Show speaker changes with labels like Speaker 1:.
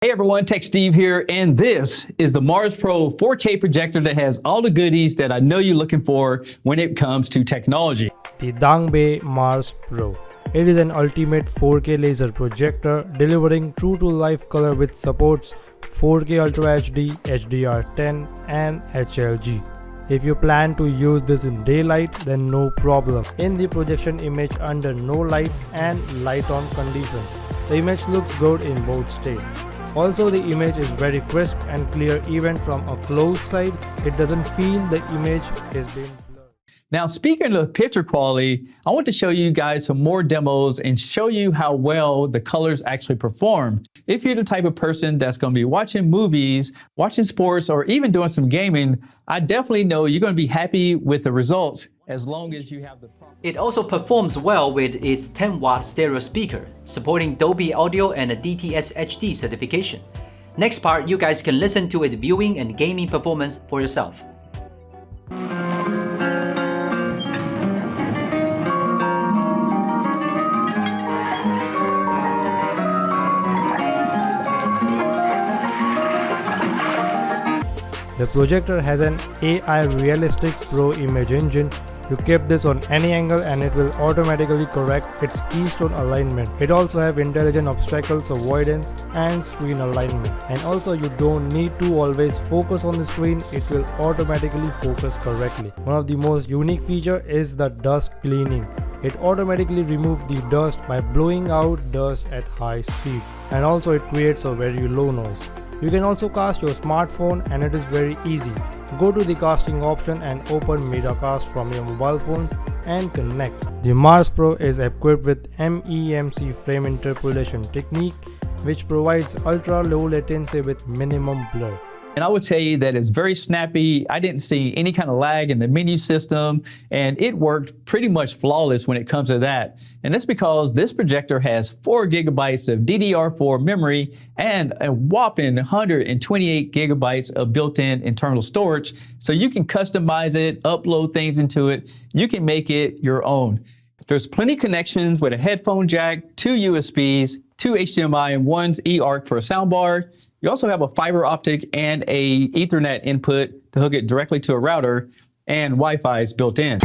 Speaker 1: Hey everyone, Tech Steve here, and this is the Mars Pro 4K projector that has all the goodies that I know you're looking for when it comes to technology.
Speaker 2: The Dangbei Mars Pro. It is an ultimate 4K laser projector delivering true-to-life color with supports 4K Ultra HD, HDR10 and HLG. If you plan to use this in daylight, then no problem. In the projection image under no light and light on condition, the image looks good in both states. Also, the image is very crisp and clear even from a close side. It doesn't feel the image is being blurred.
Speaker 1: Now, speaking of picture quality, I want to show you guys some more demos and show you how well the colors actually perform. If you're the type of person that's going to be watching movies, watching sports, or even doing some gaming, I definitely know you're going to be happy with the results as long as you have the proper.
Speaker 3: It also performs well with its 10-watt stereo speaker, supporting Dolby Audio and a DTS HD certification. Next part, you guys can listen to its viewing and gaming performance for yourself.
Speaker 2: The projector has an AI Realistic Pro image engine. You keep this on any angle and it will automatically correct its keystone alignment. It also have intelligent obstacles avoidance and screen alignment. And also you don't need to always focus on the screen, it will automatically focus correctly. One of the most unique feature is the dust cleaning. It automatically removes the dust by blowing out dust at high speed. And also it creates a very low noise. You can also cast your smartphone and it is very easy. Go to the casting option and open MediaCast from your mobile phone and connect. The Mars Pro is equipped with MEMC frame interpolation technique, which provides ultra low latency with minimum blur.
Speaker 1: And I would tell you that it's very snappy. I didn't see any kind of lag in the menu system, and it worked pretty much flawless when it comes to that. And that's because this projector has 4 gigabytes of DDR4 memory and a whopping 128 gigabytes of built-in internal storage. So you can customize it, upload things into it. You can make it your own. There's plenty of connections with a headphone jack, 2 USBs, 2 HDMI, and 1 eARC for a soundbar. You also have a fiber optic and a Ethernet input to hook it directly to a router, and Wi-Fi is built in.